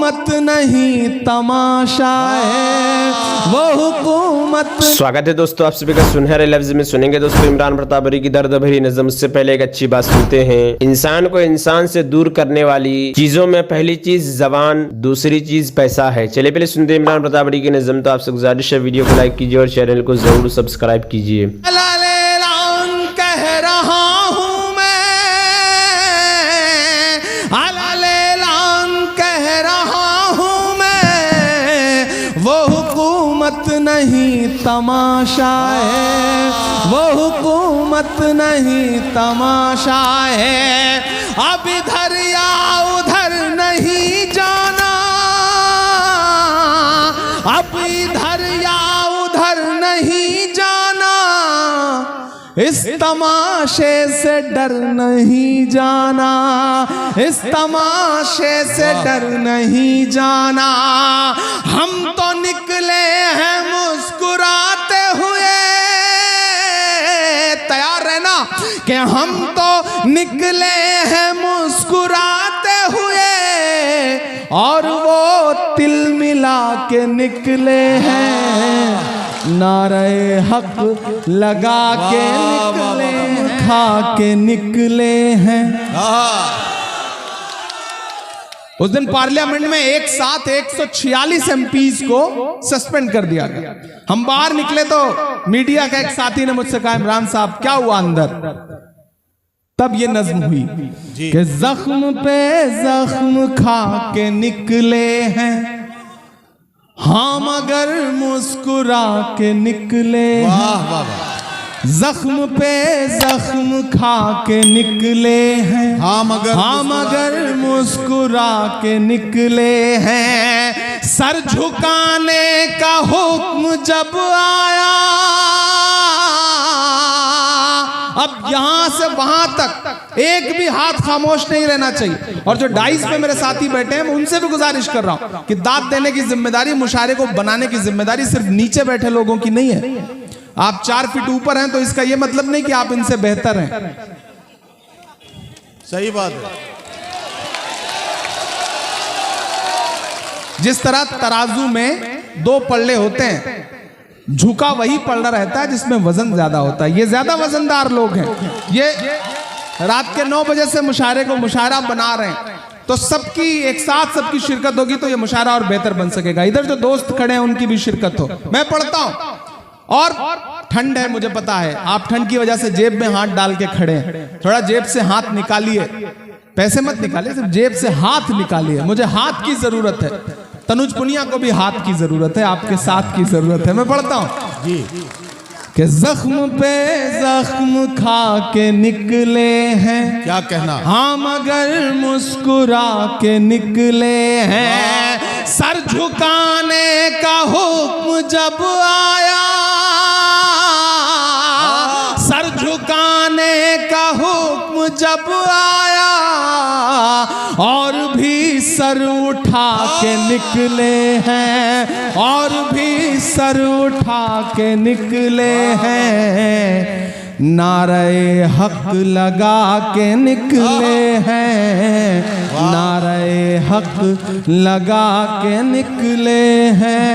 हुकूमत नहीं तमाशा है, वो हुकूमत। स्वागत है दोस्तों, आप सभी का सुनहरे लफ्ज में सुनेंगे दोस्तों इमरान प्रतापरी की दर्द भरी नज़म। उससे पहले एक अच्छी बात सुनते हैं। इंसान को इंसान से दूर करने वाली चीजों में पहली चीज जबान, दूसरी चीज पैसा है। चलिए पहले सुनते हैं इमरान प्रतापरी की नज़म। तो आपसे गुजारिश है वीडियो को लाइक कीजिए और चैनल को जरूर सब्सक्राइब कीजिए। कह रहा हूँ मैं, कह रहा हूँ मैं, वो हुकूमत नहीं तमाशा है, वो हुकूमत नहीं तमाशा है। अब इधर या उधर नहीं जाना, अब इधर या उधर नहीं जाना, इस तमाशे से डर नहीं जाना, इस तमाशे से डर नहीं जाना। हम तो निकले हैं मुस्कुराते हुए, तैयार रहना कि हम तो निकले हैं मुस्कुराते हुए, और वो तिल मिला के निकले हैं, नारे हक लगा के निकले, खा के निकले हैं। उस दिन पार्लियामेंट में एक साथ 146 एमपीज को सस्पेंड कर दिया गया। हम बाहर निकले तो मीडिया का एक साथी ने मुझसे कहा, इमरान साहब क्या हुआ अंदर? तब ये नज्म हुई कि जख्म पे जख्म खा के निकले हैं, हाँ मगर मुस्कुरा के निकले हैं। जख्म पे जख्म खा के निकले हैं, हाँ मगर मुस्कुरा के निकले हैं। सर झुकाने का हुक्म जब आया, अब यहां से वहां तक एक भी हाथ खामोश नहीं रहना चाहिए। और जो डाइस पे मेरे साथी बैठे हैं, मैं उनसे भी गुजारिश कर रहा हूं कि दाद देने की जिम्मेदारी, मुशायरे को बनाने की जिम्मेदारी सिर्फ नीचे बैठे लोगों की नहीं है। आप 4 फीट ऊपर हैं तो इसका यह मतलब नहीं कि आप इनसे बेहतर हैं। सही बात है। जिस तरह तराजू में 2 पल्ले होते हैं, झुका वही पल्ला रहता है जिसमें वजन ज्यादा होता है। ये ज्यादा वजनदार लोग हैं, ये रात के 9 बजे से मुशायरे को मुशायरा बना रहे हैं, तो सबकी एक साथ सबकी शिरकत होगी तो ये मुशायरा और बेहतर बन सकेगा। इधर जो दोस्त खड़े हैं उनकी भी शिरकत हो। मैं पढ़ता हूं, और ठंड है मुझे पता है, आप ठंड की वजह से जेब में हाथ डाल के खड़े हैं। थोड़ा जेब से हाथ निकालिए, पैसे मत निकालिए, सिर्फ जेब से हाथ निकालिए। मुझे हाथ की जरूरत है, तनुज पुनिया को भी हाथ की जरूरत है, आपके साथ की जरूरत है। मैं पढ़ता हूं जी कि जख्म पे जख्म खा के निकले हैं, क्या कहना, हाँ मगर मुस्कुरा के निकले हैं। सर झुकाने का हुक्म जब आया, सर झुकाने का हुक्म जब आया, और भी सर उठा के निकले हैं, और भी सर उठा के निकले हैं। नारे हक लगा के निकले हैं, नारे हक लगा के निकले हैं।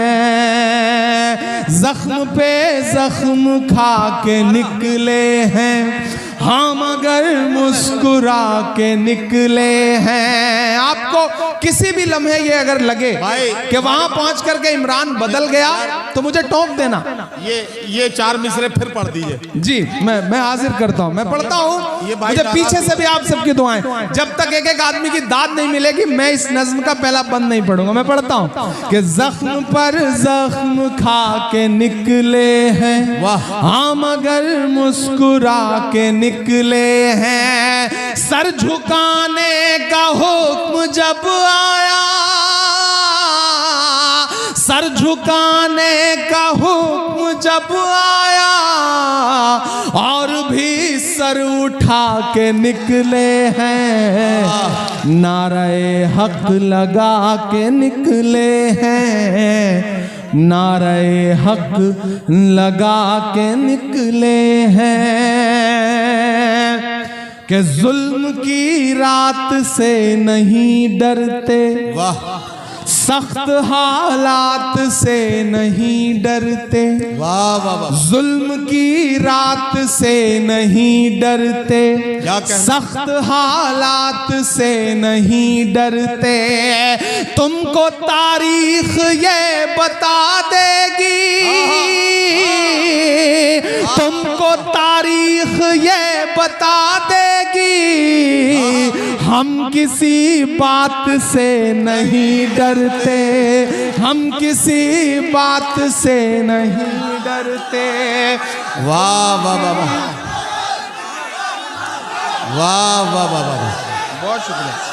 जख्म पे जख्म खा के निकले हैं, हाँ मगर मुस्कुरा के निकले हैं। आपको किसी भी लम्हे ये अगर लगे कि वहां पहुंच करके इमरान बदल गया तो मुझे टोक देना। ये 4 मिसरे फिर पढ़ दीजिए जी। मैं हाजिर करता हूं, मैं पढ़ता हूं। मुझे पीछे से भी आप सबकी दुआएं। जब तक एक एक आदमी की दाद नहीं मिलेगी मैं इस नज्म का पहला बंद नहीं पढ़ूंगा। मैं पढ़ता हूं कि जख्म पर जख्म खा के निकले हैं, हाँ मगर मुस्कुरा के निकले हैं। सर झुकाने का हुक्म जब आया, सर झुकाने का हुक्म जब आया, और भी सर उठा के निकले हैं। नारे हक लगा के निकले हैं, नारे हक लगा के निकले हैं। कि जुल्म की रात से नहीं डरते, वाह, सख्त हालात से नहीं डरते, वाह वाह वाह, जुल्म की रात से नहीं डरते, क्या कहना? सख्त हालात से नहीं डरते। तुमको तारीख ये बता देगी, तुमको तारीख ये बता देगी, हम किसी बात से नहीं डरते, हम किसी बात से नहीं डरते। वाह वाह वाह वाह, वाह वाह वाह वाह, बहुत शुक्रिया।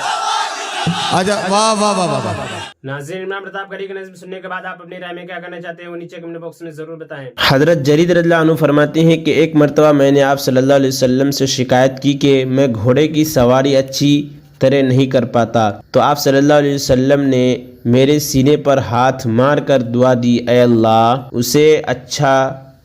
आजा, वाह वाह वाह वाह वाह। नाज़रीन, इमरान प्रताप करी की नज़्म सुनने के बाद आप अपनी राय में क्या कहना चाहते हैं वो नीचे कमेंट बॉक्स में जरूर बताएं। हजरत जरीद रज़ियल्लाहु अन्हु फरमाते हैं कि एक मरतबा मैंने आप सल्लल्लाहु अलैहि वसल्लम से शिकायत की कि मैं घोड़े की सवारी अच्छी तरह नहीं कर पाता, तो आप सल्लल्लाहु अलैहि वसल्लम ने मेरे सीने पर हाथ मार कर दुआ दी, ऐ अल्लाह उसे अच्छा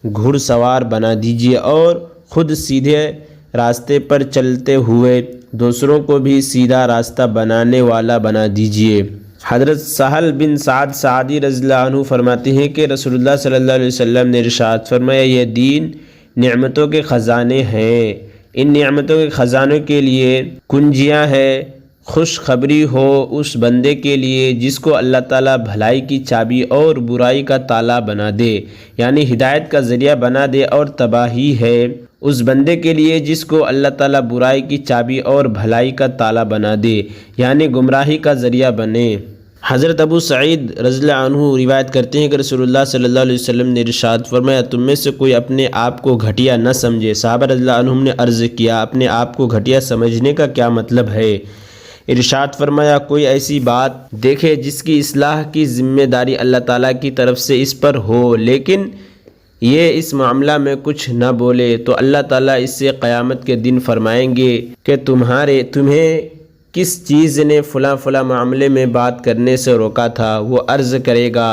घुड़सवार बना दीजिए और खुद सीधे रास्ते पर चलते हुए दूसरों को भी सीधा रास्ता बनाने वाला बना दीजिए। हज़रत सहल बिन साद सादी रज़ियल्लाहु अन्हु फरमाते हैं कि रसूलुल्लाह सल्लल्लाहु अलैहि वसल्लम ने इरशाद फरमाया, यह दीन नेमतों के ख़जाने हैं, इन नेमतों के ख़जानों के लिए कुंजियाँ हैं। खुशखबरी हो उस बंदे के लिए जिसको अल्लाह ताला भलाई की चाबी और बुराई का ताला बना दे, यानी हिदायत का ज़रिया बना दे, और तबाही है उस बंदे के लिए जिसको अल्लाह ताला बुराई की चाबी और भलाई का ताला बना दे, यानी गुमराही का ज़रिया बने। हज़रत अबू सईद रज़ियल्लाहु अन्हु रिवायत करते हैं कि रसूलुल्लाह सल्लल्लाहु अलैहि वसल्लम ने इरशाद फरमाया, तुम में से कोई अपने आप को घटिया न समझे। सहाबा रज़ियल्लाहु अन्हुम ने अर्ज़ किया, अपने आप को घटिया समझने का क्या मतलब है? इरशाद फरमाया, कोई ऐसी बात देखे जिसकी इस्लाह की ज़िम्मेदारी अल्लाह ताला की तरफ से इस पर हो, लेकिन ये इस मामला में कुछ न बोले, तो अल्लाह ताला इससे क़यामत के दिन फरमाएंगे कि तुम्हें किस चीज़ ने फ़लाँ फ़लाँ मामले में बात करने से रोका था? वो अर्ज़ करेगा,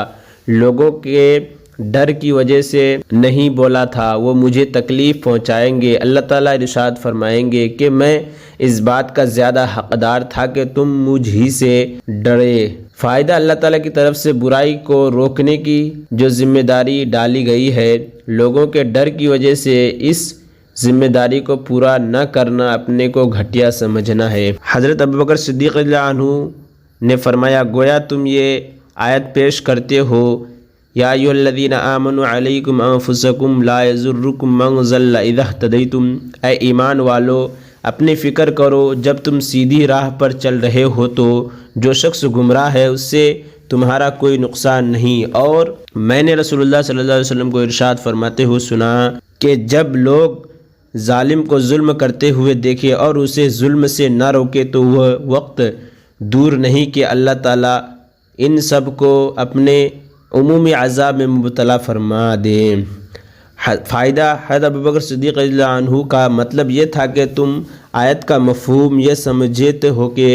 लोगों के डर की वजह से नहीं बोला था, वो मुझे तकलीफ़ पहुँचाएंगे। अल्लाह ताला इरशाद फरमाएंगे कि मैं इस बात का ज़्यादा हक़दार था कि तुम मुझ ही से डरे। फ़ायदा अल्लाह ताला की तरफ से बुराई को रोकने की जो ज़िम्मेदारी डाली गई है, लोगों के डर की वजह से इस ज़िम्मेदारी को पूरा न करना अपने को घटिया समझना है। हज़रत अबू बकर सिद्दीक़ रज़ियल्लाहु अन्हु ने फरमाया, गोया तुम ये आयत पेश करते हो, या अय्युहल्लज़ीना आमनु अलैकुम अनफुसकुम ला यज़ुर्रुकुम मन ज़ल्ला इज़ा इह्तदैतुम, ऐ ईमान वालो अपनी फ़िक्र करो जब तुम सीधी राह पर चल रहे हो तो जो शख्स गुमराह है उससे तुम्हारा कोई नुकसान नहीं। और मैंने रसूलुल्लाह सल्लल्लाहु अलैहि वसल्लम को इरशाद फरमाते हुए सुना कि जब लोग जालिम को जुल्म करते हुए देखे और उसे जुल्म से ना रोके तो वह वक्त दूर नहीं कि अल्लाह ताला इन सब को अपने उमूमी अज़ाब में मुब्तला फरमा दे। फ़ायदा हज़रत अबू बकर सिद्दीक़ रज़ियल्लाहु अन्हु का मतलब ये था कि तुम आयत का मफ़हूम ये समझते हो कि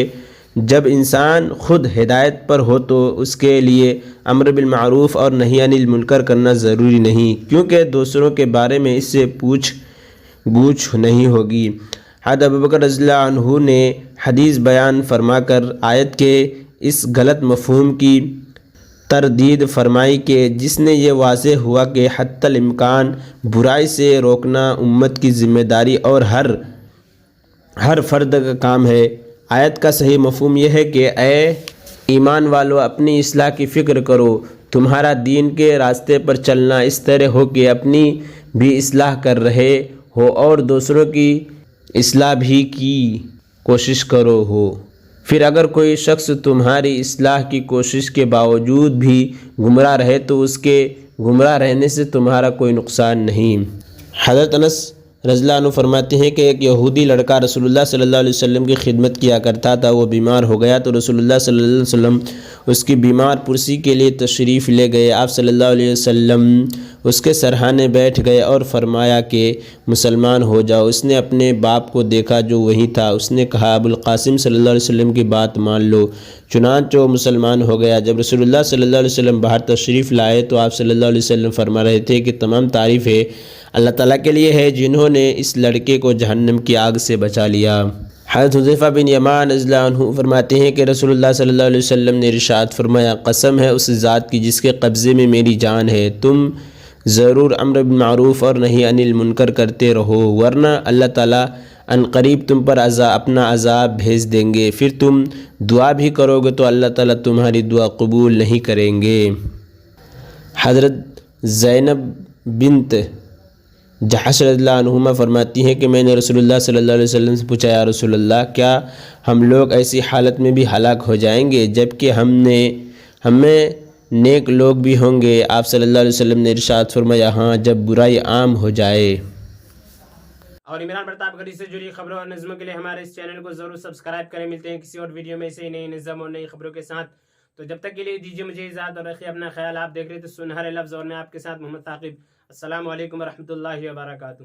जब इंसान ख़ुद हिदायत पर हो तो उसके लिए अम्र बिल मारूफ़ और नही अनिल मुनकर करना ज़रूरी नहीं, क्योंकि दूसरों के बारे में इससे पूछ गूछ नहीं होगी। हज़रत अबू बकर रज़ियल्लाहु अन्हु ने हदीस बयान फरमाकर आयत के इस गलत मफ़हूम की तरदीद फरमाई कि जिसने ये वाज़ेह हुआ कि हत्तल इम्कान बुराई से रोकना उम्मत की ज़िम्मेदारी और हर फ़र्द का काम है। आयत का सही मफ़हूम यह है कि ए ईमान वालों अपनी इस्लाह की फ़िक्र करो, तुम्हारा दीन के रास्ते पर चलना इस तरह हो कि अपनी भी इस्लाह कर रहे हो और दूसरों की इस्लाह भी की कोशिश करो हो। फिर अगर कोई शख्स तुम्हारी इस्लाह की कोशिश के बावजूद भी गुमराह रहे तो उसके गुमराह रहने से तुम्हारा कोई नुकसान नहीं। हज़रत अनस रज़ियल्लाहु अन्हु फरमाते हैं कि एक यहूदी लड़का रसूलुल्लाह सल्लल्लाहु अलैहि वसल्लम की खिदमत किया करता था। वो बीमार हो गया तो रसूलुल्लाह सल्लल्लाहु अलैहि वसल्लम उसकी बीमार पुरसी के लिए तशरीफ़ ले गए। आप सल्लल्लाहु अलैहि वसल्लम उसके सरहाने बैठ गए और फरमाया कि मुसलमान हो जाओ। उसने अपने बाप को देखा जो वहीं था। उसने कहा, अबुल कासिम सल्लल्लाहु अलैहि वसल्लम की बात मान लो। चुनांचे वो मुसलमान हो गया। जब रसूलुल्लाह सल्लल्लाहु अलैहि वसल्लम बाहर तशरीफ़ लाए तो आप सल्लल्लाहु अलैहि वसल्लम फरमा रहे थे कि तमाम तारीफ़ है अल्लाह ताला के लिए है जिन्होंने इस लड़के को जहन्नम की आग से बचा लिया। हज़रत हुज़ैफ़ा बिन यमान रज़ियल्लाहु अन्हु फरमाते हैं कि रसूलुल्लाह सल्लल्लाहु अलैहि वसल्लम ने इरशाद फरमाया, कसम है उस ज़ात की जिसके कब्ज़े में मेरी जान है, तुम ज़रूर अम्र बिल मारूफ़ और नही अनिल मुनकर करते रहो, वरना अल्लाह ताला अनकरीब तुम पर अपना अज़ाब भेज देंगे। फिर तुम दुआ भी करोगे तो अल्लाह ताला तुम्हारी दुआ कबूल नहीं करेंगे। हज़रत ज़ैनब बिन्त जहश रज़ियल्लाहु अन्हुमा फरमाती हैं कि मैंने रसूलुल्लाह सल्लल्लाहु अलैहि वसल्लम से पूछा, या रसूलल्लाह क्या हम लोग ऐसी हालत में भी हलाक हो जाएंगे जबकि हमें नेक लोग भी होंगे? आप सल्लल्लाहु अलैहि वसल्लम ने इरशाद फरमाया, हाँ, जब बुराई आम हो जाए। और इमरान प्रतापगढ़ी से जुड़ी खबरों और नज़्मों के लिए हमारे इस चैनल को जरूर सब्सक्राइब करें। मिलते हैं किसी और वीडियो में ऐसे ही नई नज़्म और नई खबरों के साथ। तो जब तक के लिए दीजिए मुझे इजाज़त और रखिए अपना ख्याल। आप देख रहे थे सुनहरे लफ्ज़ और मैं आपके साथ मोहम्मद ताक़िब। अस्सलामु अलैकुम व रहमतुल्लाहि व बरकातुहू।